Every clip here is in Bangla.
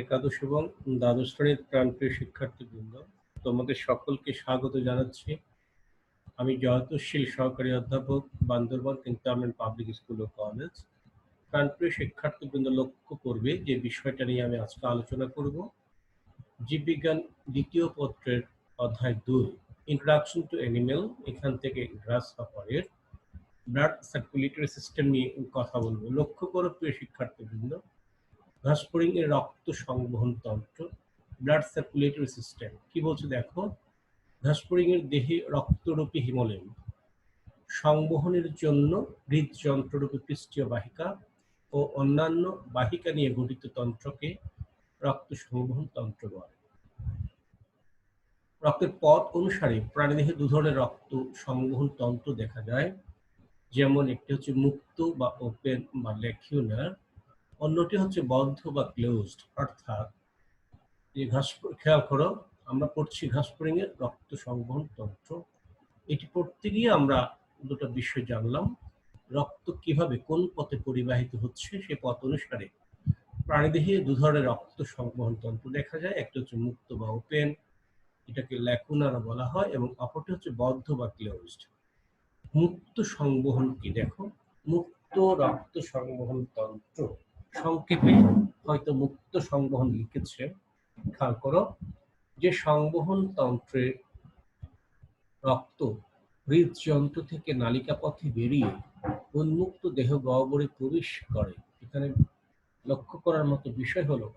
একাদশ এবং দ্বাদশ শ্রেণীর প্রাণপ্রিয় শিক্ষার্থীবৃন্দ, তোমাদের সকলকে স্বাগত জানাচ্ছি। আমি জয়তশীল সহকারী অধ্যাপক, বান্দরবান ক্যান্টনমেন্ট পাবলিক স্কুল ও কলেজ। প্রাণপ্রিয় শিক্ষার্থীবৃন্দ, লক্ষ্য করবে যে বিষয়টা নিয়ে আমি আজকে আলোচনা করব জীববিজ্ঞান দ্বিতীয় পত্রের অধ্যায় 2 ইন্ট্রোডাকশন টু অ্যানিমেল, এখান থেকে গ্রাসহপারের ব্লাড সার্কুলেটরি সিস্টেম নিয়ে কথা বলবো। লক্ষ্য করো প্রিয় শিক্ষার্থীবৃন্দ, ঘাসফড়িং এর রক্ত সংবহন তন্ত্র, ব্লাড সার্কুলেটরি সিস্টেম কি বলছে দেখো। ঘাসফড়িং এর দেহে রক্তরূপী হিমোলেন সংবহনের জন্য হৃদযন্ত্ররূপী পৃষ্ঠীয় বাহিকা ও অন্যান্য বাহিকা নিয়ে গঠিত তন্ত্রকে রক্ত সংবহন তন্ত্র বলে। রক্তের পথ অনুসারে প্রাণীদেহে দু ধরনের রক্ত সংবহন তন্ত্র দেখা যায়, যেমন একটি হচ্ছে মুক্ত বা ওপেন বা ল্যাকিউনার, অন্যটি হচ্ছে বদ্ধ বা ক্লোজড। অর্থাৎ যে খেয়াল করো, আমরা পড়ছি ঘাসফড়িং এর রক্ত সংবহন তন্ত্র। এটি পড়তে গিয়ে আমরা দুটো বিষয় জানলাম, রক্ত কিভাবে কোন পথে পরিবাহিত হচ্ছে, সে পথ অনুসারে প্রাণীদেহে দু ধরনের রক্ত সংবহন তন্ত্র দেখা যায়। একটা হচ্ছে মুক্ত বা ওপেন, এটাকে ল্যাকুনার বলা হয়, এবং অপরটি হচ্ছে বদ্ধ বা ক্লোজড। মুক্ত সংবহন কি দেখো, মুক্ত রক্ত সংবহন তন্ত্র, সংক্ষেপে হয়তো মুক্ত সংবহন লিখেছে। খেয়াল করো, যে সংবহন তন্ত্রে রক্ত হৃদযন্ত্র থেকে নালিকা পথে বেরিয়ে উন্মুক্ত দেহ গহ্বরে প্রবেশ করে। এখানে লক্ষ্য করার মতো বিষয় হলো,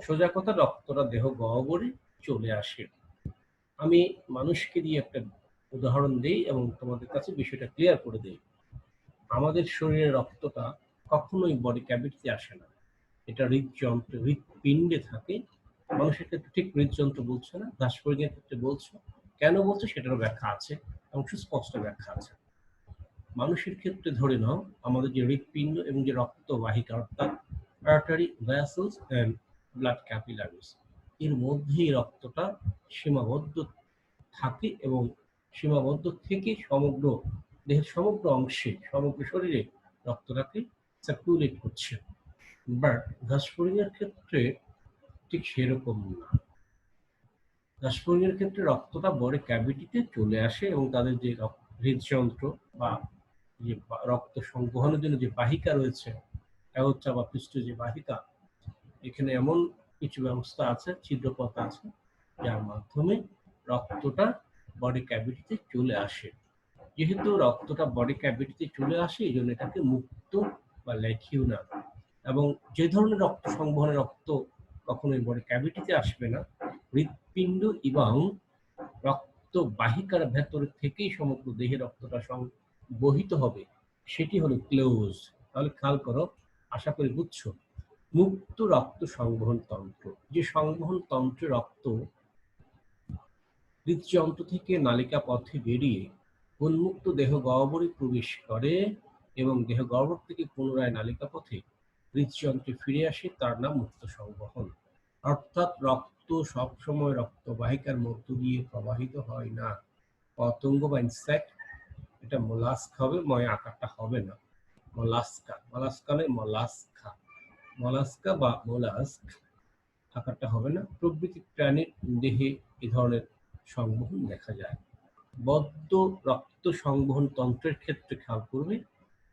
সোজা কথা, রক্তটা দেহ গহ্বরে চলে আসে। আমি মানুষকে দিয়ে একটা উদাহরণ দিই এবং তোমাদের কাছে বিষয়টা ক্লিয়ার করে দিই। আমাদের শরীরের রক্তটা কখনোই বডি ক্যাভিটিতে আসে না, এটা হৃদযন্ত্র হৃদপিণ্ডে থাকে। মানুষের ক্ষেত্রে ঠিক হৃদযন্ত্র বলছে না, ঘাসফড়িং এর ক্ষেত্রে বলছে। কেন বলছে সেটারও ব্যাখ্যা আছে এবং সুস্পষ্ট ব্যাখ্যা আছে। মানুষের ক্ষেত্রে ধরে নাও, আমাদের যে হৃদপিণ্ড এবং যে রক্তবাহিকা, অর্থাৎ artery, vessels and blood capillaries, এর মধ্যেই রক্তটা সীমাবদ্ধ থাকে এবং সীমাবদ্ধ থেকে সমগ্র দেহের সমগ্র অংশে, সমগ্র শরীরে রক্তটাকে সার্কুলেট করছে। বাট ঘাসফড়িং এর ক্ষেত্রে ঠিক সেরকম না। ঘাসফড়িং এর ক্ষেত্রে রক্তটা বডি ক্যাভিটিতে চলে আসে এবং তাদের যে হৃদযন্ত্র বা যে রক্ত সংবহনের জন্য যে বাহিকা রয়েছে, অ্যাওর্টা বা পৃষ্ঠ যে বাহিকা, এখানে এমন কিছু ব্যবস্থা আছে, ছিদ্রপথ আছে, যার মাধ্যমে রক্তটা বডি ক্যাভিটিতে চলে আসে। যেহেতু রক্তটা বডি ক্যাভিটিতে চলে আসে, এই জন্য এটাকে মুক্ত বা ল্যাকিউনার। এবং যে ধরনের রক্ত সংবহনের রক্ত কখনোই বডি ক্যাভিটিতে আসবে না, হৃৎপিণ্ড এবং রক্ত বাহিকার ভেতর থেকেই সমগ্র দেহে রক্তটা সংবহিত হবে, সেটি হলো ক্লোজ। তাহলে খেয়াল করো, আশা করি বুঝছো। মুক্ত রক্ত সংবহন তন্ত্র, যে সংবহন তন্ত্রে রক্ত হৃদযন্ত্র থেকে নালিকা পথে বেরিয়ে উন্মুক্ত দেহ গহ্বরে প্রবেশ করে এবং দেহ গহ্বর থেকে পুনরায় নালিকা পথে হৃদযন্ত্রে ফিরে আসে, তার নাম মুক্ত সংবহন। অর্থাৎ রক্ত সবসময় রক্তবাহিকার মধ্য দিয়ে প্রবাহিত হয় না। পতঙ্গ বা ইনসেক্ট, এটা মোলাস্ক হবে, ময় আকারটা হবে না, মোলাস্কা, মোলাস্কা নয় মোলাস্কা, মোলাস্কা বা মোলাস্ক আকারটা হবে না। প্রভৃতি প্রাণীর দেহে এ ধরনের সংবহন দেখা যায়। বদ্ধ রক্ত সংবহন তন্ত্রের ক্ষেত্রে খেয়াল করবে,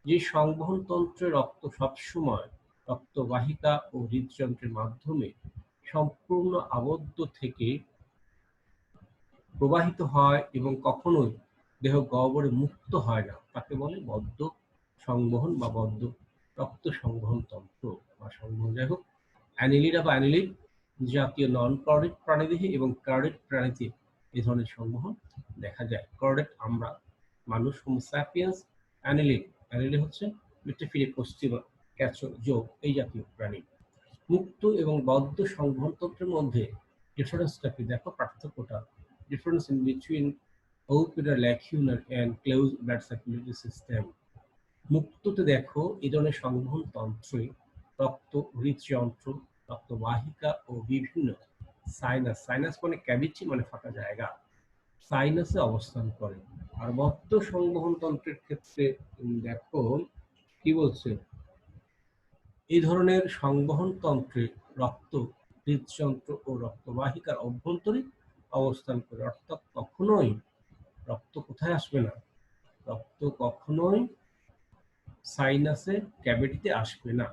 যে সংবহন তন্ত্রে রক্ত সবসময় রক্তবাহিকা ও হৃদযন্ত্রের মাধ্যমে সম্পূর্ণ আবদ্ধ থেকে প্রবাহিত হয় এবং কখনোই দেহ গহ্বরে মুক্ত হয় না, তাকে বলে বদ্ধ সংবহন বা বদ্ধ রক্ত সংবহন তন্ত্র বা সংবহন। যাই হোক, অ্যানিলিডা বা অ্যানিলিড জাতীয় নন কর্ডেট প্রাণীদেহে এবং কর্ডেট প্রাণীতে এ ধরনের সংবহন দেখা যায়। কর্ডেট আমরা মানুষ, হোমো স্যাপিয়েন্স। অ্যানিলিড হচ্ছে মিট্রিফিলিক পশ্চিমা, ক্যাচো, যোগ, এই জাতীয় প্রাণী। মুক্ত এবং বদ্ধ সংবহন তন্ত্রের মধ্যে ডিফারেন্সটা কি দেখো, পার্থক্যটা। Difference in between open or, lacunar and close blood circulatory system. মুক্ততে দেখো, এই ধরনের সংবহন তন্ত্রে রক্ত হৃদযন্ত্র, রক্তবাহিকা ও বিভিন্ন সাইনাস, সাইনাস মানে ক্যাভিটি মানে ফাঁকা জায়গা, সাইনাসে অবস্থান করে। আর বদ্ধ সংবহন তন্ত্রের ক্ষেত্রে দেখো কি বলছে, এই ধরনের সংবহন তন্ত্রে রক্ত হৃদযন্ত্র ও রক্তবাহিকার অভ্যন্তরে অবস্থান করে। অর্থাৎ কখনোই রক্ত কোথায় আসবে না, রক্ত কখনোই সাইনাসের ক্যাভিটিতে আসবে না।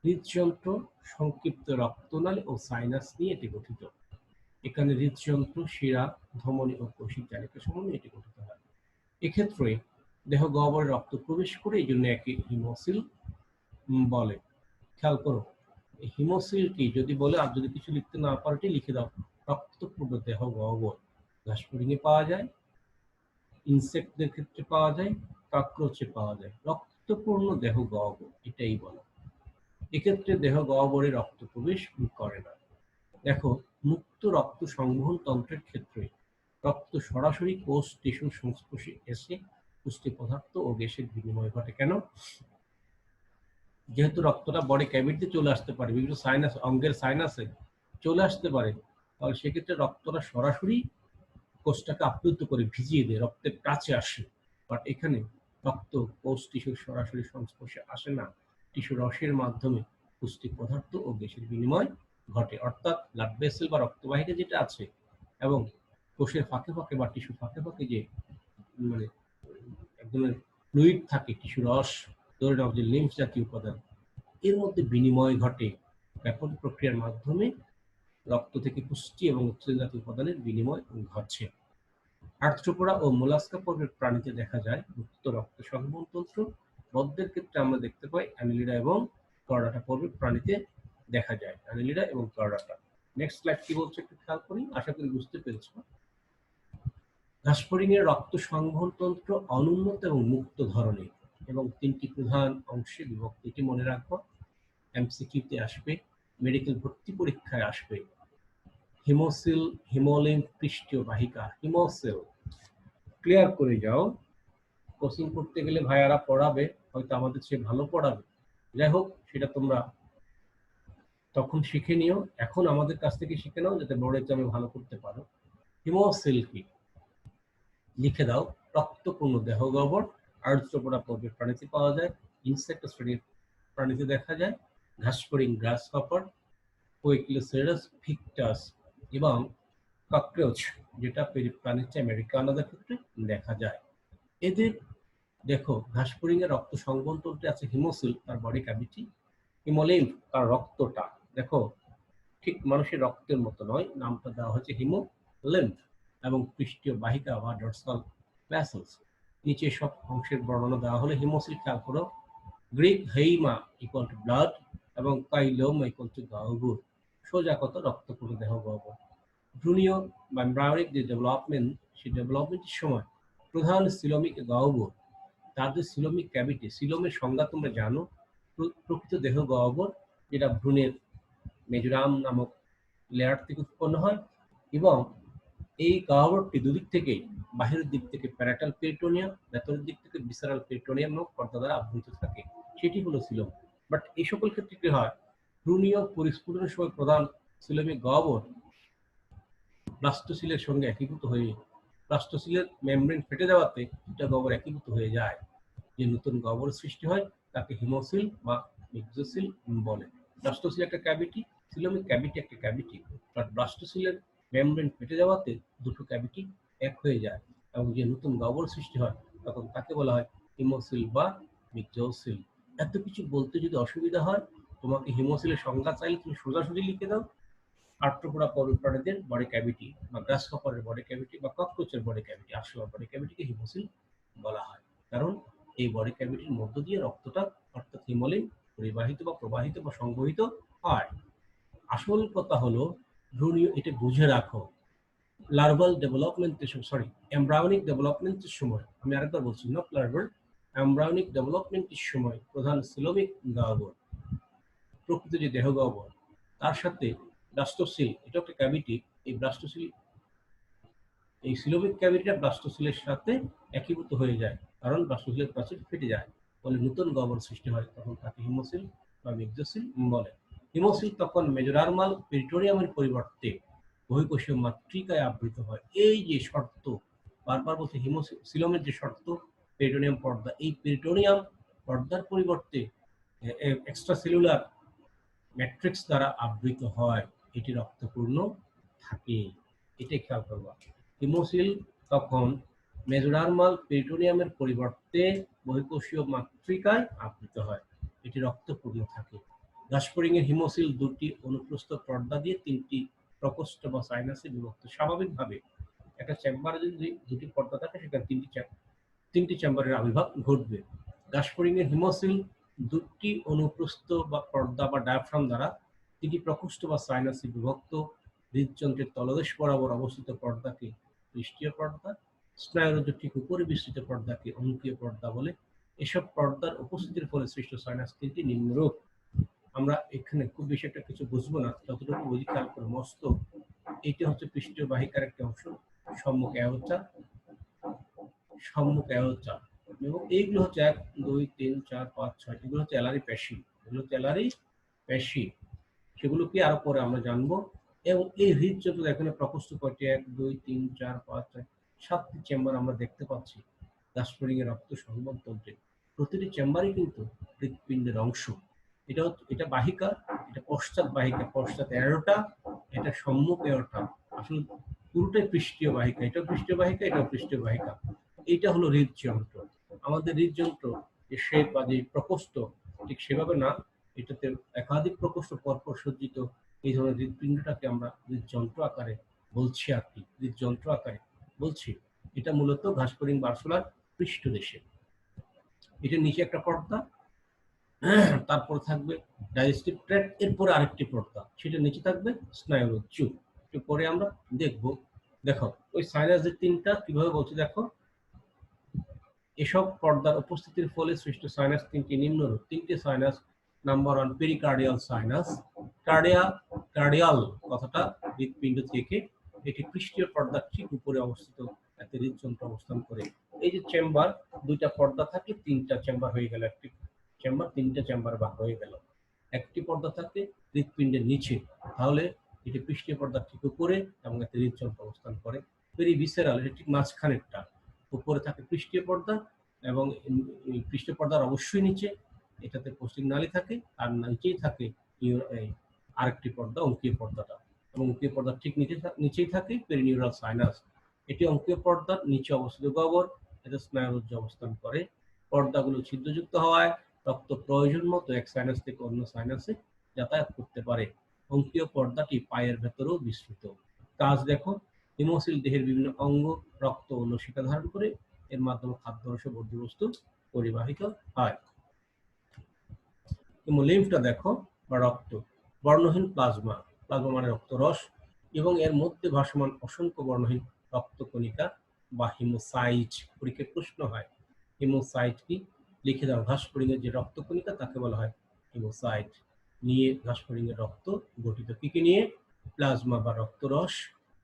হৃদযন্ত্র সংক্ষিপ্ত রক্তনালী ও সাইনাস নিয়ে এটি গঠিত। এখানে হৃদযন্ত্র, শিরা, ধমনী ও কোষিক জালিকা সমন্বয়ে এটি গঠিত হয়। এক্ষেত্রে দেহ গহ্বরে রক্ত প্রবেশ করে, এই জন্য একে হিমোসিল বলে। খেয়াল করো, হিমোসিল কি যদি বলে, আর যদি কিছু লিখতে না পারো লিখে দাও, রক্তপূর্ণ দেহ গহ্বর। ঘাসফড়িংয়ে পাওয়া যায়, ইনসেক্টদের ক্ষেত্রে পাওয়া যায়, ককরোচে পাওয়া যায়। রক্তপূর্ণ দেহ গহ্বর এটাই বলে। এক্ষেত্রে দেহ গহ্বরে রক্ত প্রবেশ করে না। দেখো, মুক্ত রক্ত সংবহন তন্ত্রের ক্ষেত্রে রক্ত সরাসরি কোষ টিস্যুর সংস্পর্শে এসে পুষ্টি পদার্থ ও গ্যাসের বিনিময় ঘটে। কেন? যেহেতু রক্তটা বডি ক্যাভিটিতে চলে আসতে পারে, বিভিন্ন সাইনাস, অঙ্গের সাইনাসে চলে আসতে পারে, তাহলে সেক্ষেত্রে রক্তটা সরাসরি কোষটাকে আপ্লুত করে ভিজিয়ে দিয়ে রক্তের কাছে আসে। বাট এখানে রক্ত কোষ টিস্যুর সরাসরি সংস্পর্শে আসে না, টিস্যু রসের মাধ্যমে পুষ্টি পদার্থ ও গ্যাসের বিনিময় ঘটে। অর্থাৎ ব্লাড ভেসেল বা রক্তবাহিকা যেটা আছে এবং কোষের ফাঁকে ফাঁকে বা টিস্যু ফাঁকে ফাঁকে যে মানে এক ধরনের ফ্লুইড থাকে, টিস্যু রস, ধরে নাও যে লিম্ফ জাতীয় উপাদান, এর মধ্যে বিনিময় ঘটে। ব্যাপক প্রক্রিয়ার মাধ্যমে রক্ত থেকে পুষ্টি এবং উৎসেচক জাতীয় উপাদানের বিনিময় ঘটছে। আর্থ্রোপোডা ও মোলাস্কা পর্বের প্রাণীতে দেখা যায় মুক্ত রক্ত সংবহন তন্ত্র। বদ্ধের ক্ষেত্রে আমরা দেখতে পাই অ্যানিলিডা এবং কর্ডাটা পর্বের প্রাণীতে দেখা যায়, অ্যানিলিডা এবং কর্ডাটা। নেক্সট স্লাইড কি বলছে একটু খেয়াল করি, আশা করি বুঝতে পেরেছো। ঘাসফড়িংয়ের রক্ত সংবহন তন্ত্র অনুন্নত এবং মুক্ত ধরনের এবং তিনটি প্রধান অংশে বিভক্ত। এটি মনে রাখবো, এমসিকিউতে আসবে, মেডিকেল ভর্তি পরীক্ষায় আসবে। হিমোসিল, হিমোলিম্ফ পৃষ্ঠীয় বাহিকা, হিমোসিল ক্লিয়ার করে যাও। কোচিং করতে গেলে ভাইয়ারা পড়াবে, হয়তো আমাদের চেয়ে ভালো পড়াবে, যাই হোক সেটা তোমরা তখন শিখে নিও, এখন আমাদের কাছ থেকে শিখে নাও যাতে বোর্ড এক্সামে ভালো করতে পারো। হিমোসিল কি লিখে দাও, রক্তপূর্ণ দেহ গহ্বর, আর্থ্রোপোডা পর্বের প্রাণীতে পাওয়া যায়, ইনসেক্ট শ্রেণীর প্রাণীতে দেখা যায়, ঘাসফড়িং, গ্রাসহপার, কোয়েকলিসেরাস ভিক্টাস এবং ককরোচ যেটা পেরিপ্রাণিচা আমেরিকানাদের ক্ষেত্রে দেখা যায়। এদের দেখো, ঘাসফড়িং এর রক্ত সংবহন তন্ত্রে আছে হিমোসিল, তার বডি ক্যাভিটি, হিমোলিম্ফ তার রক্তটা, দেখো ঠিক মানুষের রক্তের মতো নয়, নামটা দেওয়া হয়েছে হিমোলিম্ফ, এবং পৃষ্ঠীয় বাহিকা বা ডর্সাল ভ্যাসেলস। নিচে সব অংশের বর্ণনা দেওয়া হলো। হিমোসিল খেয়াল করো, গ্রিক হেইমা ইকুয়াল টু ব্লাড এবং কাইলোমা ইকুয়াল টু গহ্বর। সোজা কত, রক্তপূর্ণ দেহ গহ্বর। ভ্রূণীয় বা এমব্রায়োনিক যে ডেভেলপমেন্ট, সেই ডেভেলপমেন্টের সময় প্রধান সিলোমিক গহ্বর, তার যে সিলোমিক ক্যাভিটি, সিলোমের সংজ্ঞা তোমরা জানো, প্রকৃত দেহ গহ্বর যেটা ভ্রূণের মেজোরাম নামক লেয়ার থেকে উৎপন্ন হয়, এবং এই গহ্বরটি দুদিক থেকে, বাহিরের দিক থেকে প্যারাটাল পেরিটোনিয়াম, ভেতরের দিক থেকে ভিসারাল পেরিটোনিয়াম নামক পর্দা দ্বারা আবৃত থাকে, সেটি হলো সিলোম। বাট এই সকল ক্ষেত্রে কি হয়, ভ্রূণীয় পরিস্ফুটনের সময় প্রধান সিলোমিক গহ্বর ব্লাস্টোসিলের সঙ্গে একীভূত হয়ে ব্লাস্টোসিলের মেমব্রেন ফেটে যাওয়াতে দুটা গহ্বর একীভূত হয়ে যায়, যে নতুন গহ্বর সৃষ্টি হয় তাকে হিমোসিল বা মিক্সোসিল বলে। ব্লাস্টোসিল একটা ক্যাভিটি, সিলোমিক ক্যাভিটি একটা ক্যাভিটি, বাট ব্লাস্টোসিলের মেমব্রেন ফেটে যাওয়াতে দুটো ক্যাভিটি এক হয়ে যায় এবং যে নতুন গহ্বর সৃষ্টি হয় তখন তাকে বলা হয় হিমোসিল বা মিক্সোসিল। এত কিছু বলতে যদি অসুবিধা হয়, তোমাকে হিমোসিলের সংজ্ঞা চাইলে তুমি সোজাসুজি লিখে দাও, আর্থ্রোপোডা পর্বের প্রাণীদের বডি ক্যাভিটি বা গ্রাসহপারের বডি ক্যাভিটি বা ককরোচের বডি ক্যাভিটি, আসলে বডি ক্যাভিটিকে হিমোসিল বলা হয়, কারণ এই বডি ক্যাভিটির মধ্য দিয়ে রক্তটা অর্থাৎ হিমোলিন পরিবাহিত বা প্রবাহিত বা সংবহিত হয়। আসল কথা হলো ভ্রূণীয়, এটা বুঝে রাখো, লার্ভাল ডেভেলপমেন্টের সরি এমব্রায়োনিক ডেভেলপমেন্টের সময়, আমি আরেকবার বলছি, নট লার্ভাল, এমব্রায়োনিক ডেভেলপমেন্টের সময় প্রধান সিলোমিক গহ্বর, প্রকৃত যে দেহ গহ্বর, তার সাথে ব্লাস্টোসিল, এটা একটা ক্যাভিটি, এই ব্লাস্টোসিল, এই সিলোমিক ক্যাভিটিটা ব্লাস্টোসিলের সাথে একীভূত হয়ে যায়, কারণ ব্লাস্টোসিলের প্রাচীর ফেটে যায়, ফলে নতুন গহ্বর সৃষ্টি হয়, তখন তাকে হিমোসিল বা মিক্সোসিল বলে। হিমোসিল তখন মেজোরার্মাল পেরিটোনিয়ামের পরিবর্তে বহিঃকোষীয় মাতৃকায় আবৃত হয়। এই যে শর্ত, বারবার বলছে সিলোমের যে শর্ত, পেরিটোনিয়াম পর্দা, এই পেরিটোনিয়াম পর্দার পরিবর্তে এক্সট্রা সেলুলার ম্যাট্রিক্স দ্বারা আবৃত হয়। এটি রক্তপূর্ণ থাকে। এটাই খেয়াল করবা। হিমোসিল তখন মেসোডার্মাল পেরিটোনিয়ামের পরিবর্তে বহিঃকোষীয় মাতৃকায় আবৃত হয়। এটি রক্তপূর্ণ থাকে। গাসপারিংয়ের হিমোসিল দুটি অনুপ্রস্থ পর্দা দিয়ে 3টি প্রকোষ্ঠ বা সাইনাসে বিভক্ত। স্বাভাবিকভাবে একটা চেম্বারে যদি দুটি পর্দা থাকে সেখানে 3টি চেম্বারের আবির্ভাব ঘটবে। গাসপারিংয়ের হিমোসিল দুটি অনুপ্রস্থ বা পর্দা বা ডায়াফ্রাম দ্বারা 3টি প্রকোষ্ঠ বা সাইনাসে বিভক্ত। হৃদযন্ত্রের তলদেশ বরাবর অবস্থিত পর্দাকে পৃষ্ঠীয় পর্দা, স্নায়ুরজ্জুর ঠিক উপরে বিস্তৃত পর্দাকে অঙ্কীয় পর্দা বলে। এসব পর্দার উপস্থিতির ফলে সৃষ্ট সাইনাস 3টি নিম্নরূপ। আমরা এখানে খুব বেশি একটা কিছু বুঝবো না, যতটুকু বুঝি খেয়াল করে। মস্তক, এইটা হচ্ছে পৃষ্ঠীয় বাহিকার একটা অংশ, সম্মুখ অ্যাওর্টা, এবং এইগুলো হচ্ছে 1, 2, 3, 4, 5, 6, এগুলো হচ্ছে অ্যালারি পেশি। এগুলো হচ্ছে অ্যালারি পেশি, সেগুলোকে আরো পরে আমরা জানবো। এবং এই হৃদযন্ত্র এখানে প্রকোষ্ঠ কয়টি? 1, 2, 3, 4, 5, 6, 7টি চেম্বার আমরা দেখতে পাচ্ছি গাসপারিংয়ের রক্ত সংবহন তন্ত্রে। প্রতিটি চেম্বারই কিন্তু হৃৎপিণ্ডের অংশ। এটা বাহিকা, এটা পশ্চাৎ বাহিকা, পশ্চাৎ অ্যারোটা, এটা সম্মুখ অ্যারোটা। আসলে পুরোটাই পৃষ্ঠীয় বাহিকা, এটাও পৃষ্ঠীয় বাহিকা, এটাও পৃষ্ঠীয় বাহিকা। এইটা হলো হৃদযন্ত্র। আমাদের হৃদযন্ত্র যে শেপ বা যে প্রকোষ্ঠ, ঠিক সেভাবে না, এটাতে একাধিক প্রকোষ্ঠ পরপর সজ্জিত। এই ধরনের হৃৎপিণ্ডটাকে আমরা হৃদযন্ত্র আকারে বলছি আর কি, হৃদযন্ত্র আকারে বলছি। এটা মূলত গাসপারিং বার্সোলার পৃষ্ঠদেশে। এটার নিচে একটা পর্দা, তারপর থাকবে ডাইজেস্টিভ ট্র্যাক্ট, এরপরে আরেকটি পর্দা, সেটা নিচে থাকবে স্নায়ুরজ্জু। একটু পরে আমরা দেখব। দেখো ওই সাইনাসের 3টা কিভাবে বলছি দেখো। এসব পর্দার উপস্থিতির ফলে সৃষ্ট সাইনাস 3টি নিম্নরূপ। 3টি sinus. Number 1 pericardial sinus. Cardial কথাটা হৃৎপিণ্ড থেকে, এটি পৃষ্ঠীয় পর্দার ঠিক উপরে অবস্থিত, এতে হৃদযন্ত্র অবস্থান করে। এই যে চেম্বার, 2টা পর্দা থাকে, 3টা চেম্বার হয়ে গেল। একটি চেম্বার 3টা চেম্বার ভাগ হয়ে গেল। একটি পর্দা থাকে হৃৎপিণ্ডের নিচে, তাহলে এটি পৃষ্ঠীয় পর্দার ঠিক উপরে এবং এতে হৃদযন্ত্র অবস্থান করে। পেরিভিসেরাল, এটা ঠিক মাঝখানেরটা। উপরে থাকে পৃষ্ঠীয় পর্দা এবং পৃষ্ঠীয় পর্দার অবশ্যই নিচে এটাতে কোষ্ঠিক নালী থাকে, আর নিচেই থাকে আরেকটি পর্দা, অঙ্কীয় পর্দাটা। এবং অঙ্কীয় পর্দার ঠিক নিচেই থাকে পেরিনিউরাল সাইনাস। এটি অঙ্কীয় পর্দার নিচে অবস্থিত গহ্বর, এতে স্নায়ুরজ্জু অবস্থান করে। পর্দাগুলো ছিদ্রযুক্ত হওয়ায় রক্ত প্রয়োজন মতো এক সাইনাস থেকে অন্য সাইনাসে যাতায়াত করতে পারে। অঙ্কীয় পর্দাটি পায়ের ভেতরেও বিস্তৃত। কাজ দেখো, হিমোসিল দেহের বিভিন্ন অঙ্গ, রক্ত ও লসিকা ধারণ করে, এর মাধ্যমে খাদ্যরস ও বর্জ্যবস্তু পরিবাহিত হয়। হিমোলিম্ফটা দেখো, বা রক্ত, বর্ণহীন প্লাজমা, প্লাজমা মানে রক্তরস, এবং এর মধ্যে ভাসমান অসংখ্য বর্ণহীন রক্তকণিকা বা হিমোসাইট। পরীক্ষায় প্রশ্ন হয় হিমোসাইট কি, লিখে দাও। ঘাসফড়িংয়ের যে রক্তকণিকা তাকে বলা হয় হিমোসাইট। নিয়ে ঘাসফড়িংয়ের রক্ত গঠিত, কি কি নিয়ে? প্লাজমা বা রক্তরস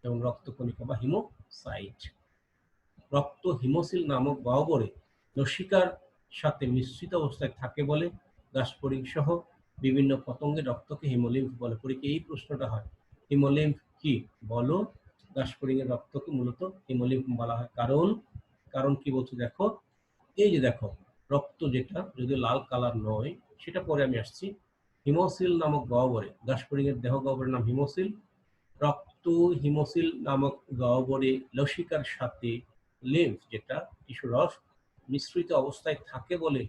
এবং রক্তকণিকা বা হিমোসাইট। রক্ত হিমোসিল নামক গহ্বরে লসিকার সাথে মিশ্রিত অবস্থায় থাকে বলে গাসপারিং সহ বিভিন্ন পতঙ্গের রক্তকে হিমোলিম্ফ বলে। পরীক্ষায় এই প্রশ্নটা হয়, হিমোলিম্ফ কি বলো? গাসপারিং এর রক্তকে মূলত হিমোলিম্ফ বলা হয়। কারণ কি বলছে দেখো, এই যে দেখো, রক্ত যেটা যদি লাল কালার নয়, সেটা পরে আমি আসছি। হিমোসিল নামক গহ্বরে, গাসপারিং এর দেহ গহ্বরের নাম হিমোসিল। রক্ত হিমোসিল নামক গহ্বরে লসিকার সাথে লিম্ফ, যেটা টিস্যু রস, মিশ্রিত অবস্থায় থাকে বলে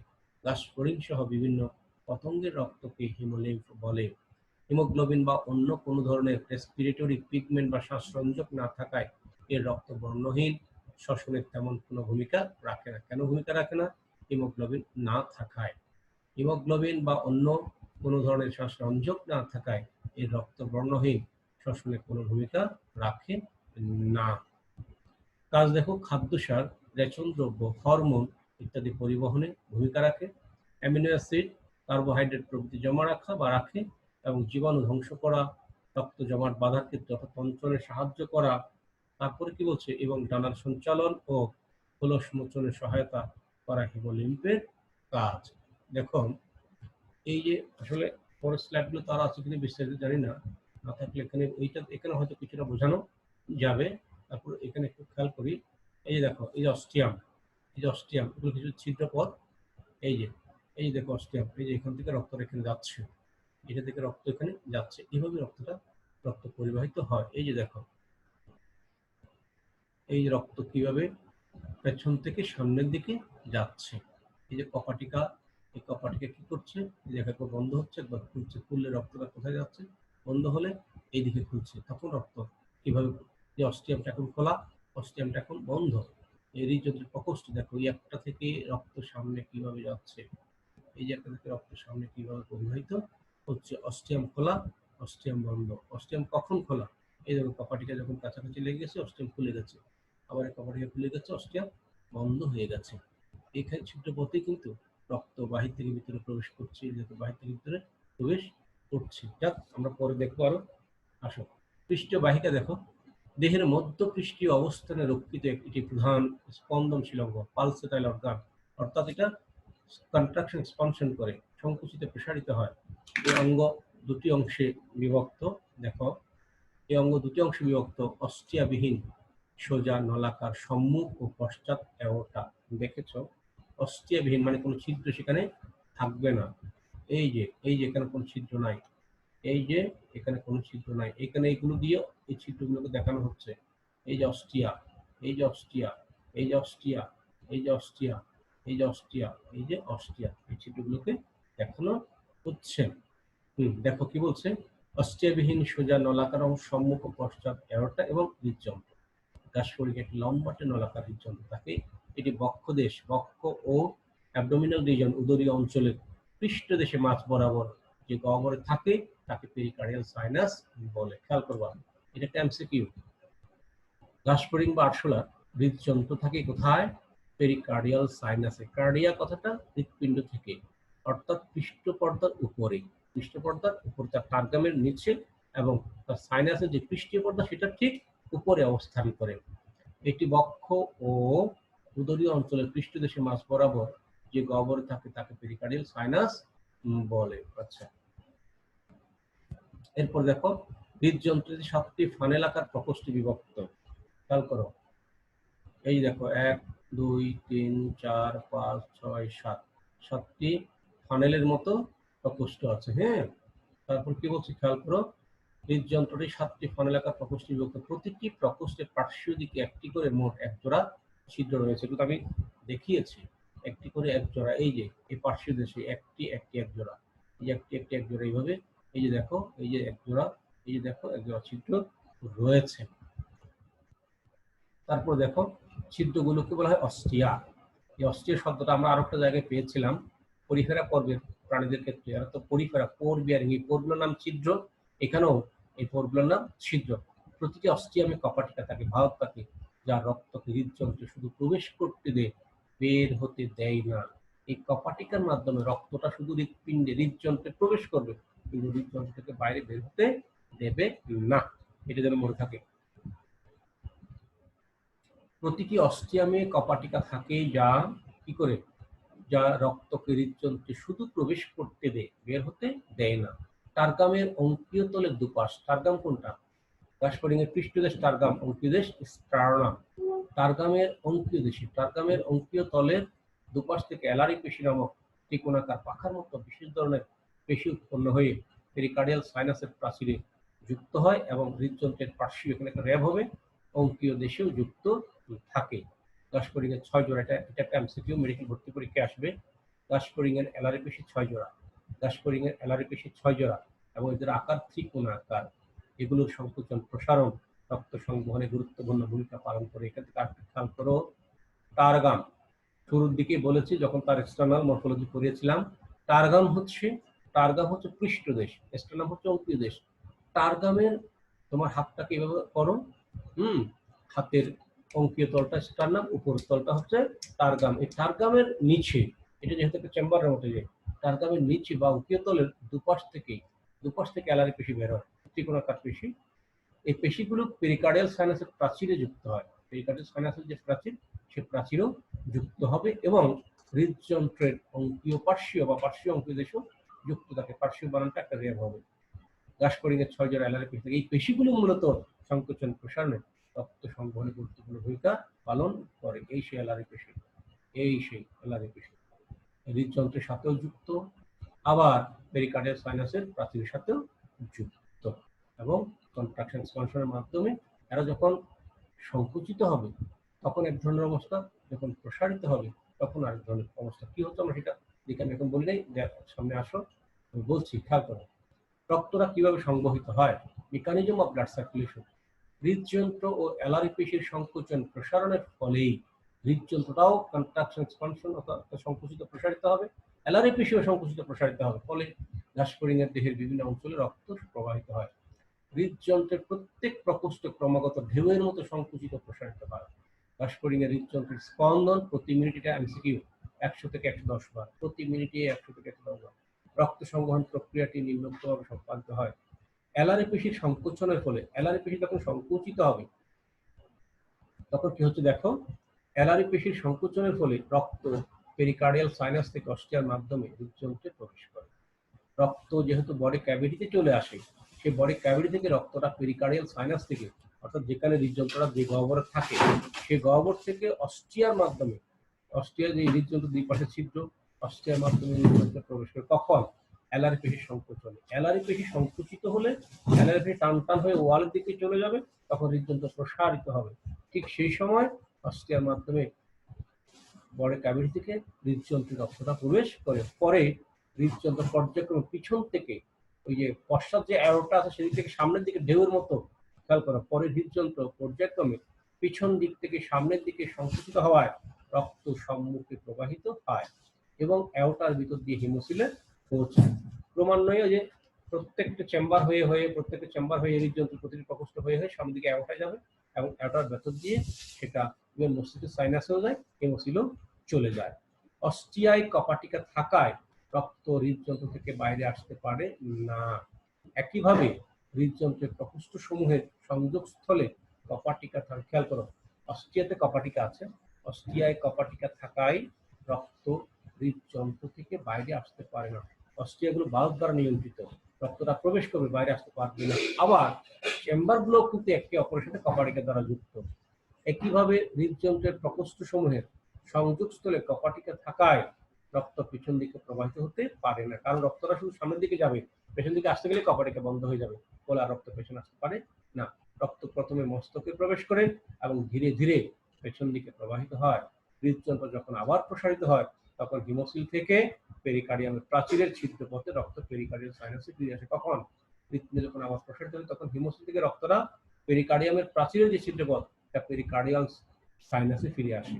গাসপারিং সহ বিভিন্ন পতঙ্গের রক্তকে হিমোলিম্ফ বলে। হিমোগ্লোবিন বা অন্য কোনো ধরনের রেসপিরেটরি পিগমেন্ট বা শ্বাসরঞ্জক না থাকায় এর রক্ত বর্ণহীন, শ্বসনের তেমন কোনো ভূমিকা রাখে না। কেন ভূমিকা রাখে না? হিমোগ্লোবিন না থাকায়। হিমোগ্লোবিন বা অন্য কোনো ধরনের শ্বাসরঞ্জক না থাকায় এর রক্ত বর্ণহীন, শ্বসনে কোনো ভূমিকা রাখে না। কাজ দেখো, খাদ্যসার, রেচন দ্রব্য, হরমোন ইত্যাদি পরিবহনে ভূমিকা রাখে। অ্যামিনো অ্যাসিড, কার্বোহাইড্রেট প্রভৃতি জমা রাখা বা রাখে এবং জীবাণু ধ্বংস করা, রক্ত জমাট বাঁধার ক্ষেত্রে অর্থাৎ তন্ত্রণে সাহায্য করা। তারপরে কি বলছে, এবং ডানার সঞ্চালন ও খোলস মোচনে সহায়তা করা হিমোলিম্ফের কাজ। দেখো, এই যে আসলে পরের স্লাইডগুলো তারা আছে কিনা বিস্তারিত জানি না, না থাকলে এখানে হয়তো কিছুটা বোঝানো যাবে। তারপর এখানে একটু খেয়াল করি, এই যে দেখো, এই যে অস্টিয়াম, এগুলো কিছু ছিদ্রপথ। এই যে দেখো অস্টিয়াম, এই যে এখান থেকে রক্ত এখানে যাচ্ছে, এটা থেকে রক্ত এখানে যাচ্ছে, এইভাবে রক্তটা রক্ত পরিবাহিত হয়। এই যে দেখো, এই রক্ত কিভাবে পেছন থেকে সামনের দিকে যাচ্ছে। এই যে কপাটিকা, এই কপাটিকা কি করছে, এই যে একবার বন্ধ হচ্ছে, একবার খুলছে। খুললে রক্তটা কোথায় যাচ্ছে, বন্ধ হলে এইদিকে খুলছে, তখন রক্ত কিভাবে, যে অস্টিয়ামটা এখন খোলা, অস্টিয়ামটা এখন বন্ধ। এই হৃদযন্ত্রের প্রকোষ্ঠ দেখো, এই একটা থেকে রক্ত সামনে কিভাবে যাচ্ছে, এই যে একটা থেকে রক্ত সামনে কিভাবে পরিবাহিত হচ্ছে। অস্টিয়াম খোলা, অস্টিয়াম বন্ধ। অস্টিয়াম কখন খোলা, এই দেখো কপাটিকা যখন কাছাকাছি লেগে গেছে অস্টিয়াম খুলে গেছে, আবার কপাটিকা খুলে গেছে, অস্টিয়াম বন্ধ হয়ে গেছে। এখানে ছিদ্র পথে কিন্তু রক্ত বাহির থেকে ভিতরে প্রবেশ করছে, যাতে বাহির থেকে ভিতরে প্রবেশ করছে। যাক, আমরা পরে দেখবো আরো। আসো, পৃষ্ঠীয় বাহিকা দেখো, দেহের মধ্যপৃষ্ঠীয় অবস্থানে রক্ষিত একটি প্রধান স্পন্দনশীল অঙ্গ, পালসেটাইল অর্গান, অর্থাৎ এটা কন্ট্রাকশন এক্সপানশন করে, সংকুচিত প্রসারিত হয়। এই অঙ্গ দুটি অংশে বিভক্ত। দেখো, এই অঙ্গ দুটি অংশে বিভক্ত, অস্টিয়াবিহীন সোজা নলাকার সম্মুখ ও পশ্চাৎ অ্যাওর্টা। দেখেছো, অস্টিয়াবিহীন মানে কোনো ছিদ্র সেখানে থাকবে না। এই যে এখানে কোনো ছিদ্র নাই, এই যে এখানে কোনো ছিদ্র নাই, এখানে এইগুলো দিয়ে এই ছিদ্রগুলোকে দেখানো হচ্ছে। এই যে অস্টিয়া, এই যে অস্টিয়া, এই যে অস্টিয়া, এই যে অস্টিয়া, এই যে অস্টিয়া, এই যে অস্টিয়া, এই ছিদ্রগুলোকে দেখানো হচ্ছে। দেখো কি বলছে, অস্টিয়াবিহীন সোজা নলাকার অংশ সম্মুখ ও পশ্চাৎ অ্যাওর্টা এবং হৃদযন্ত্র। গাসফড়িক একটি লম্বাটে নলাকার হৃদযন্ত্র থাকে। এটি বক্ষদেশ, বক্ষ ও অ্যাবডোমিনাল রিজন, উদরীয় অঞ্চলের পৃষ্ঠদেশে মাঝ বরাবর যে গহ্বরে থাকে তাকে পেরিকার্ডিয়াল সাইনাস বলে। খেয়াল করবা, এটা একটা এমসিকিউ। গাসফড়িক বা আরশোলা হৃদযন্ত্র থাকে কোথায়, পেরিকার্ডিয়াল সাইনাসে। কার্ডিয়া কথাটা হৃৎপিণ্ড থেকে, অর্থাৎ পৃষ্ঠপর্দার উপরে, পৃষ্ঠপর্দার উপর, তার টার্গামের নিচে, এবং তার সাইনাসের যে পৃষ্ঠীয় পর্দা সেটা ঠিক উপরে অবস্থান করে। এটি বক্ষ ও উদরীয় অঞ্চলের পৃষ্ঠদেশে মাঝ বরাবর যে গহ্বরে থাকে তাকে পেরিকার্ডিয়াল সাইনাস বলে। আচ্ছা, এরপর দেখো, হৃদযন্ত্রের 7টি ফানেলাকার প্রকোষ্ঠে বিভক্ত। খেয়াল করো, এই দেখো 1 2 3 4 5 6 7, 7টি ফানেলের মতো প্রকোষ্ঠ আছে। হ্যাঁ, তারপর কি বলছে খেয়াল করো, হৃদযন্ত্রটি 7টি ফানেলাকার প্রকোষ্ঠে বিভক্ত। প্রতিটি প্রকোষ্ঠের পার্শ্বীয় দিকে একটি করে মোট এক জোড়া ছিদ্র রয়েছে। এগুলো আমি দেখিয়েছি, একটি করে এক জোড়া। এই যে এই পার্শ্বীয় দেশে একটি একটি এক জোড়া, এই যে একটি একটি এক জোড়া, এইভাবে এই যে দেখো, এই যে এক জোড়া, এই যে দেখো এক জোড়া ছিদ্র রয়েছে। তারপর দেখো, ছিদ্রগুলোকে বলা হয় অস্টিয়া। এই অস্টিয়া শব্দটা আমরা আরো একটা জায়গায় পেয়েছিলাম, পরিফেরা পর্বের প্রাণীদের ক্ষেত্রে। আর তো পরিফেরা, পোর বিয়ারিং, এই পোরগুলোর নাম ছিদ্র, এখানেও এই পোরগুলোর নাম ছিদ্র। প্রতিটি অস্টিয়ামে কপাটিকা থাকে, ভাগ থাকে, যা রক্তকে হৃদযন্ত্রে শুধু প্রবেশ করতে দেয়, বের হতে দেয় না। এই কপাটিকার মাধ্যমে রক্তটা শুধু হৃৎপিণ্ডে, হৃদযন্ত্রে প্রবেশ করবে, কিন্তু হৃদযন্ত্র থেকে বাইরে বের হতে দেবে না। এটা যেন মনে থাকে। প্রতিটি অস্টিয়ামে কপাটিকা থাকে, যা কি করে, যা রক্তকে হৃদযন্ত্রে শুধু প্রবেশ করতে দেয়, বের হতে দেয় না। টার্গামের অঙ্কীয় তলের দুপাশ, টার্গাম কোনটা, গাসফড়িং এর পৃষ্ঠদেশ টার্গাম, অঙ্কীয় দেশ স্টার্নাম। টার্গামের অঙ্কীয় দেশে, টার্গামের অঙ্কীয় তলের দুপাশ থেকে অ্যালারি পেশি নামক ত্রিকোণাকার পাখার মতো বিশেষ ধরনের পেশি উৎপন্ন হয়ে পেরিকার্ডিয়াল সাইনাসের প্রাচীরে যুক্ত হয় এবং হৃদযন্ত্রের পার্শ্বীয়, এখানে একটা র্যাব হবে, অঙ্কীয় দেশেও যুক্ত থাকে। গাসফড়িং এর 6 জোড়া, এটা একটা এমসিকিউ, মেডিকেল ভর্তি পরীক্ষায় আসবে। গাসফড়িং এর অ্যালারি পেশি 6 জোড়া, গাসফড়িং এর অ্যালারি পেশি 6 জোড়া, এবং এদের আকার ত্রিকোণাকার। এগুলোর সংকোচন প্রসারণ রক্ত সংবহনে গুরুত্বপূর্ণ ভূমিকা পালন করে। এখান থেকে আর খেয়াল করো, টার্গাম শুরুর দিকে বলেছি যখন তার এক্সটার্নাল মরফোলজি পড়িয়েছিলাম। টার্গাম হচ্ছে পৃষ্ঠদেশ, স্টার্নাম হচ্ছে অঙ্কীয় দেশ। টার্গামের, তোমার হাতটাকে এভাবে করো, হাতের অঙ্কীয় তলটা স্টার্নাম, উপর তলটা হচ্ছে টার্গাম। এই টার্গামের নিচে, এটা যেহেতু একটা চেম্বারের মতো, যে টার্গামের নিচে বা অঙ্কীয় তলের দুপাশ থেকে অ্যালারি পেশি বের হয়, ত্রিকোণাকার পেশি। এই পেশিগুলো পেরিকার্ডিয়াল সাইনাসের প্রাচীরে যুক্ত হয়, পেরিকার্ডিয়াল সাইনাসের যে প্রাচীর, সে প্রাচীরও যুক্ত হবে, এবং হৃদযন্ত্রের অঙ্কীয় পার্শ্বীয় বা পার্শ্বীয় অঙ্কীয় দেশও যুক্ত থাকে। পার্শ্বীয় বানানটা একটা রেব হবে। গাসফড়িং এর 6 জোড়া অ্যালারি পেশি থাকে। এই পেশিগুলো মূলত সংকোচন প্রসারণে, রক্ত সংবহনে গুরুত্বপূর্ণ ভূমিকা পালন করে। এই সেই অ্যালারি পেশি, হৃদযন্ত্রের সাথেও যুক্ত, আবার পেরিকার্ডিয়াল সাইনাসের প্রাচীরের সাথেও যুক্ত। এবং কন্ট্রাকশন এক্সপানশনের মাধ্যমে এরা যখন সংকুচিত হবে তখন এক ধরনের অবস্থা, যখন প্রসারিত হবে তখন আরেক ধরনের অবস্থা। কি হতো আমরা সেটা দিকে আমি এখন বললেই, সামনে আসো আমি বলছি, খেয়াল করো। রক্তটা কিভাবে সংবহিত হয়, মেকানিজম অফ ব্লাড সার্কুলেশন। হৃদযন্ত্র ও অ্যালারি পেশির সংকোচন প্রসারণের ফলেই হৃদযন্ত্রটাও কন্ট্রাকশন এক্সপানশন অর্থাৎ সংকুচিত প্রসারিত হবে, অ্যালারি পেশিও সংকুচিত প্রসারিত হবে, ফলে ঘাসফড়িংয়ের দেহের বিভিন্ন অঞ্চলে রক্ত প্রবাহিত হয়। হৃদযন্ত্রের প্রত্যেক প্রকোষ্ঠ ক্রমাগত ঢেউয়ের মতো সংকুচিত প্রসারিত হয়। ঘাসফড়িংয়ের হৃদযন্ত্রের স্পন্দন প্রতি মিনিটে এমসিকিউ 100 থেকে 110 বার, প্রতি মিনিটে 100 থেকে 110 বার। রক্ত সংবহন প্রক্রিয়াটি নিম্নোক্তভাবে সম্পাদিত হয়। অ্যালারি পেশির সংকোচনের ফলে, অ্যালারি পেশি যখন সংকুচিত হবে তখন কি হচ্ছে দেখো, অ্যালারি পেশির সংকোচনের ফলে রক্ত পেরিকার্ডিয়াল সাইনাস থেকে অস্টিয়ার মাধ্যমে হৃদযন্ত্রে প্রবেশ করে। রক্ত যেহেতু বডি ক্যাভিটিতে চলে আসে, সেই বডি ক্যাভিটি থেকে রক্তটা পেরিকার্ডিয়াল সাইনাস থেকে, অর্থাৎ যেখানে হৃদযন্ত্রটা যে গহ্বরে থাকে সেই গহ্বর থেকে অস্টিয়ার মাধ্যমে, অস্টিয়ার যে হৃদযন্ত্র দুই পাশে ছিদ্র, অস্টিয়ার মাধ্যমে হৃদযন্ত্রে প্রবেশ করে। কখন? অ্যালারি পেশি সংকোচনে। অ্যালারি পেশি সংকুচিত হলে অ্যালারি পেশি টান টান হয়ে ওয়ালের দিকে চলে যাবে, তখন হৃদযন্ত্র প্রসারিত হবে। ঠিক সেই সময় অস্টিয়ার মাধ্যমে বডি ক্যাভিটি থেকে হৃদযন্ত্রে রক্তটা প্রবেশ করে। পরে হৃদযন্ত্র পর্যায়ক্রমে পিছন থেকে, ওই যে পশ্চাৎ যে অ্যারোটা আছে সেদিক থেকে সামনের দিকে ঢেউয়ের মতো, খেয়াল করো, পরে হৃদযন্ত্র পর্যায়ক্রমে পিছন দিক থেকে সামনের দিকে সংকুচিত হওয়ায় রক্ত সম্মুখে প্রবাহিত হয় এবং অ্যাওটার ভিতর দিয়ে হিমোসিলে পৌঁছায়। ক্রমান্বয়ে যে প্রত্যেকটা চেম্বার হয়ে হয়ে প্রত্যেকটা চেম্বার হয়ে হৃদযন্ত্র প্রতিটি প্রকোষ্ঠ হয়ে হয়ে সামনের দিকে অ্যাওটায় যাবে এবং অ্যাওটার ভেতর দিয়ে সেটা মস্তিষ্কের সাইনাসেও যায়, হিমোসিলও চলে যায়। অস্টিয়ায় কপাটিকা থাকায় রক্ত হৃদযন্ত্র থেকে বাইরে আসতে পারে না। একইভাবে হৃদযন্ত্রের প্রকোষ্ঠ সমূহের সংযোগস্থলে কপাটিকা থাকে। খেয়াল করো, অস্টিয়াতে কপাটিকা আছে, অস্টিয়ায় কপাটিকা থাকায় রক্ত হৃদযন্ত্র থেকে বাইরে আসতে পারে না। অস্টিয়াগুলো বাল্ব দ্বারা নিয়ন্ত্রিত, রক্তটা প্রবেশ করবে, বাইরে আসতে পারবে না। আবার চেম্বারগুলো কিন্তু একে অপরের সাথে কপাটিকা দ্বারা যুক্ত। একইভাবে হৃদযন্ত্রের প্রকোষ্ঠ সমূহের সংযোগস্থলে কপাটিকা থাকায় রক্ত পিছন দিকে প্রবাহিত হতে পারে না, কারণ রক্তটা শুধু সামনের দিকে যাবে, পেছন দিকে আসতে গেলে কপাটিকা বন্ধ হয়ে যাবে, বলে আর রক্ত পেছনে আসতে পারে না। রক্ত প্রথমে মস্তকে প্রবেশ করে এবং ধীরে ধীরে পেছন দিকে প্রবাহিত হয়। হৃদযন্ত্র যখন আবার প্রসারিত হয় তখন হিমোসিল থেকে পেরিকার্ডিয়ামের প্রাচীরের ছিদ্র পথে রক্ত পেরিকার্ডিয়াল সাইনাসে ফিরে আসে। কখন? হৃদপিণ্ড যখন আবার প্রসারিত হয় তখন হিমোসিল থেকে রক্তটা পেরিকার্ডিয়ামের প্রাচীরের যে ছিদ্রপথ, এটা পেরিকার্ডিয়াল সাইনাসে ফিরে আসে।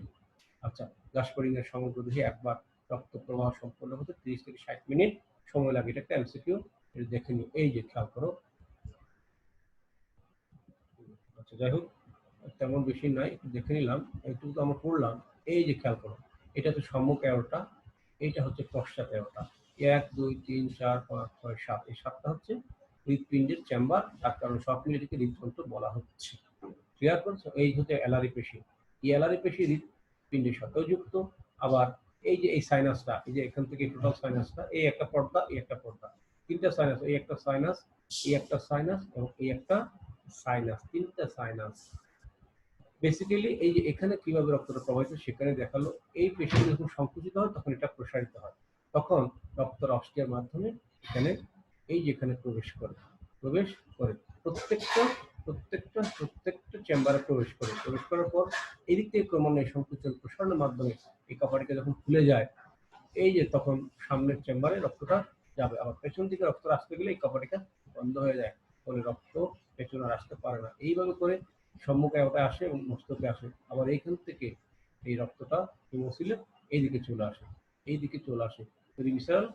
আচ্ছা, ঘাসফড়িং এর সমগ্র দেহে একবার রক্ত প্রবাহ সম্পন্ন হতে 30 থেকে 60 মিনিট সময় লাগে। এটা একটা এমসিকিউ, এটা দেখে নিও। এই যে খেয়াল করো, আচ্ছা যাই হোক, তেমন বেশি নয়, একটু দেখে নিলাম, এইটুকু তো আমরা পড়লাম। এই যে খেয়াল করো, এটা হচ্ছে সম্মুখ অ্যারোটা, এইটা হচ্ছে পশ্চাৎ অ্যারোটা। 1 2 3 4 5 6 7, এই 7টা হচ্ছে হৃদপিণ্ডের চেম্বার, তার কারণে সব মিলে এটাকে হৃদযন্ত্র বলা হচ্ছে। ক্লিয়ার করছো? এই হচ্ছে অ্যালারি পেশি। এই অ্যালারি পেশি হৃদপিণ্ডের সাথেও যুক্ত। আবার এই যে এই সাইনাসটা, এই যে এখান থেকে টোটাল সাইনাসটা, এই একটা পর্দা, এই একটা পর্দা, তিনটা সাইনাস, এই একটা সাইনাস, এই একটা সাইনাস এবং এই একটা সাইনাস, তিনটা সাইনাস। বেসিক্যালি এই যে এখানে কিভাবে রক্তটা প্রবাহিত সেখানে দেখালো। এই পেশি যখন সংকুচিত হয় তখন এটা প্রসারিত হয়, তখন রক্তর অস্টিয়ার মাধ্যমে এখানে, এই যে এখানে প্রবেশ করে, প্রবেশ করে প্রত্যেকটা প্রত্যেকটা চেম্বারে প্রবেশ করে। প্রবেশ করার পর এদিক থেকে ক্রমান্বয়ে সংকুচন প্রসারণের মাধ্যমে এই কপাটিকা যখন খুলে যায়, এই যে তখন সামনের চেম্বারে রক্তটা যাবে। আবার পেছন দিকে রক্ত আসতে গেলে এই কপাটিকা বন্ধ হয়ে যায়, ফলে রক্ত পেছনে আর আসতে পারে না। এইভাবে করে সম্মুখে ওটা আসে এবং মস্তকে আসে। আবার এইখান থেকে এই রক্তটা হিমোসিলে এইদিকে চলে আসে, এইদিকে চলে আসে পেরিভিসারাল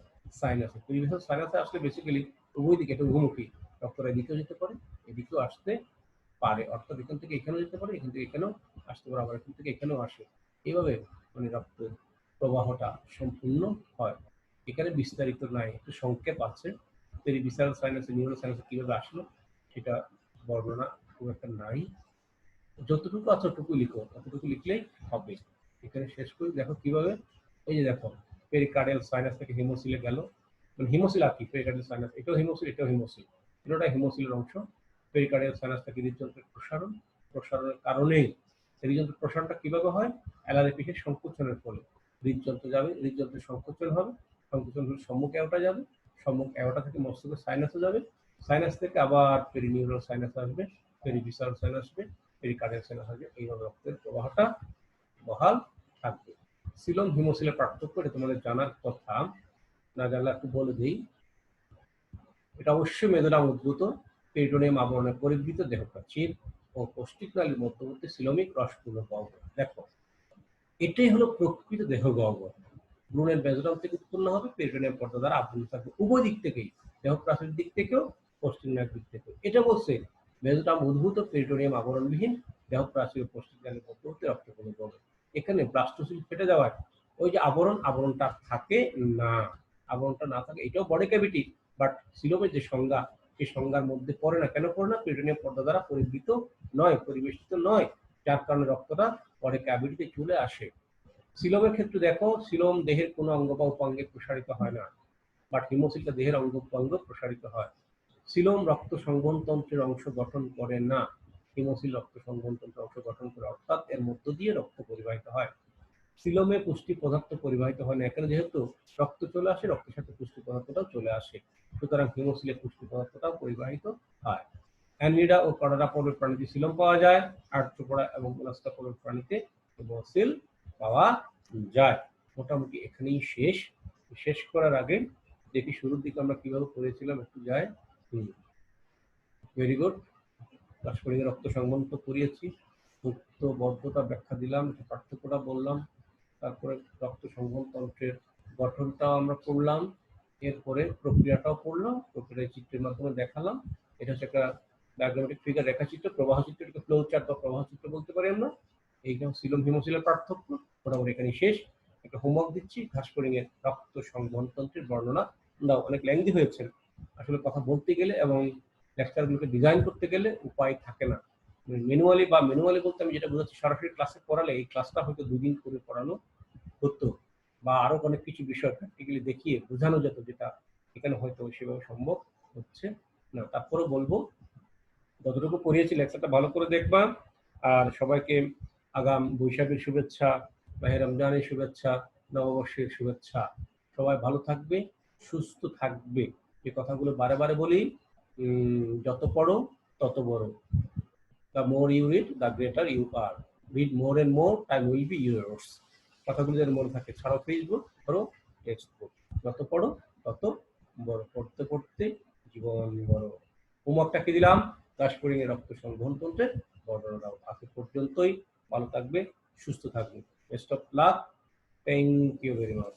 সাইনাসে। পেরিভিসারাল সাইনাসে আসলে বেসিক্যালি উভয় দিকে, এটা উভমুখী, রক্তটা এদিকেও যেতে পারে, এদিকেও আসতে পারে, অর্থাৎ এখান থেকে এখানেও যেতে পারে, এখান থেকে এখানেও আসতে পারে, আবার এখান থেকে এখানেও আসে। এইভাবে মানে রক্ত প্রবাহটা সম্পূর্ণ হয়। এখানে বিস্তারিত নাই, একটু সংক্ষেপ আছে। পেরিভিসারাল সাইনাসে, নিউরো সাইনাসে কিভাবে আসলো সেটা বর্ণনা খুব একটা নাই। যতটুকু আছে ততটুকু লিখো, ততটুকু লিখলেই হবে। এখানে শেষ করি। দেখো কিভাবে, এই যে দেখো, পেরিকার্ডিয়াল সাইনাস থেকে হিমোসিলে গেল, মানে হিমোসিল আর কি, পেরিকার্ডিয়াল সাইনাস, এটাও হিমোসিল, এটাও হিমোসিল, পুরোটা হিমোসিলের অংশ। পেরিকার্ডিয়াল সাইনাস থেকে হৃদযন্ত্রের প্রসারণ, প্রসারণের কারণেই হৃদযন্ত্রের প্রসারণটা কিভাবে হয়? অ্যালারি পেশির সংকোচনের ফলে হৃদযন্ত্র যাবে, হৃদযন্ত্রের সংকোচন হবে, সংকোচন হলে সম্মুখ অ্যাওটা যাবে, সম্মুখ অ্যাওটা থেকে মস্তকের সাইনাসে যাবে, সাইনাস থেকে আবার পেরিনিউরাল সাইনাস আসবে, পেরিভিসারাল সাইনাস আসবে, পেরিকার্ডিয়াল সাইনাস আসবে। এইভাবে রক্তের প্রবাহটা বহাল থাকবে। সিলম হিমোসিলের পার্থক্য এটা তোমাদের জানার কথা, না জানলে একটু বলে দিই। এটা অবশ্যই মেদুলাম উদ্ভূত পেরিটোনিয়াম আবরণে পরিবৃত দেহপ্রাচীর ও পৌষ্টিকনালীর মধ্যবর্তী সিলোমিক রসপূর্ণ গহ্বর। দেখো, এটাই হলো প্রকৃত দেহ গহ্বর। ভ্রূণের মেজোরাম থেকে উৎপন্ন হবে, পেরিটোনিয়াম পর্দা দ্বারা আবৃত থাকবে উভয় দিক থেকেই, দেহপ্রাচীরের দিক থেকেও পৌষ্টিকনালীর দিক থেকেও। এটা বলছে মেজোরাম উদ্ভূত পেরিটোনিয়াম আবরণবিহীন দেহপ্রাচীর ও পৌষ্টিকনালীর মধ্যবর্তী রক্তকণিক গহ্বর। এখানে ব্লাস্টোসিল ফেটে যাওয়ায় ওই যে আবরণটা থাকে না, আবরণটা না থাকে এটাও বডি ক্যাভিটি, বাট সিলোমের যে সংজ্ঞা সেই সংজ্ঞার মধ্যে পড়ে না। কেন পড়ে না? পেরিটোনিয়াম পর্দা দ্বারা পরিবৃত নয়, পরিবেষ্টিত নয়, যার কারণে রক্তটা বডি ক্যাভিটিতে চলে আসে। সিলোমের ক্ষেত্রে দেখো, সিলোম দেহের কোনো অঙ্গ বা উপাঙ্গে প্রসারিত হয় না, বাট হিমোসিলটা দেহের অঙ্গ উপাঙ্গ প্রসারিত হয়। সিলোম রক্ত সংবহন তন্ত্রের অংশ গঠন করে না, হিমোসিল রক্ত সংবহন তন্ত্রের অংশ গঠন করে, অর্থাৎ এর মধ্য দিয়ে রক্ত পরিবাহিত হয়। সিলোমে পুষ্টি পদার্থ পরিবাহিত হয় না, এখানে যেহেতু রক্ত চলে আসে, রক্তের সাথে পুষ্টি পদার্থটাও চলে আসে, সুতরাং হিমোসিলে পুষ্টি পদার্থটাও পরিবাহিত হয়। অ্যানিডা ও কডারা পর্বের প্রাণীতে সিলোম পাওয়া যায়, আর্থ্রোপোডা এবং মোলাস্কা পর্বের প্রাণীতে হিমোসিল পাওয়া যায়। মোটামুটি এখানেই শেষ। শেষ করার আগে দেখি শুরুর দিকে আমরা কিভাবে করেছিলাম, একটু যাই। Very good. রাসায়নিক রক্ত সংবহন তো করিয়েছি, মুক্ত বদ্ধতা ব্যাখ্যা দিলাম, পার্থক্যটা বললাম, তারপরে রক্ত সংবহন তন্ত্রের গঠনটাও আমরা পড়লাম, এরপরে প্রক্রিয়াটাও পড়লাম, প্রক্রিয়া চিত্রের মাধ্যমে দেখালাম। এটা হচ্ছে একটা ডায়াগ্রামেটিক ফিগার, রেখাচিত্র, প্রবাহ চিত্র, ফ্লো চার্ট বা প্রবাহ চিত্র বলতে পারি আমরা। এইখানে সিলোম হিমোসিলের পার্থক্য মোটামুটি এখানে শেষ। একটা হোমওয়ার্ক দিচ্ছি, ঘাসফড়িং এর রক্ত সংবহন তন্ত্রের বর্ণনা দাও। অনেক লেংদি হয়েছে আসলে, কথা বলতে গেলে এবং লেকচারগুলোকে ডিজাইন করতে গেলে উপায় থাকে না। ম্যানুয়ালি বলতে আমি যেটা বোঝাচ্ছি, সরাসরি ক্লাসে পড়ালে এই ক্লাসটা হয়তো 2 দিন করে পড়ানো হতো, বা আরো অনেক কিছু বিষয় প্র্যাকটিক্যালি দেখিয়ে বোঝানো যেত, যেটা এখানে হয়তো সেভাবে সম্ভব হচ্ছে না। তারপরে বলবো, যতটুকু পড়িয়েছি লেকচারটা ভালো করে দেখবা। আর সবাইকে আগাম বৈশাখের শুভেচ্ছা, মাহে রমজানের শুভেচ্ছা, নববর্ষের শুভেচ্ছা। সবাই ভালো থাকবে, সুস্থ থাকবে। যে কথাগুলো বারে বারে বলি, যত পড়ো তত বড়। The more you read, the greater you are. Read more and more, time will be yours. কথাগুলো যেন মনে থাকে। ছাড়ো ফেসবুক, ধরো টেক্সট বুক। যত পড়ো তত বড়। পড়তে পড়তে জীবন বড়। হোমওয়ার্কটা কি দিলাম? ঘাসফড়িং এর রক্ত সংবহন তন্ত্রের বর্ণনা দাও। আজ পর্যন্তই। ভালো থাকবে, সুস্থ থাকবে। Best of luck. Thank you very much.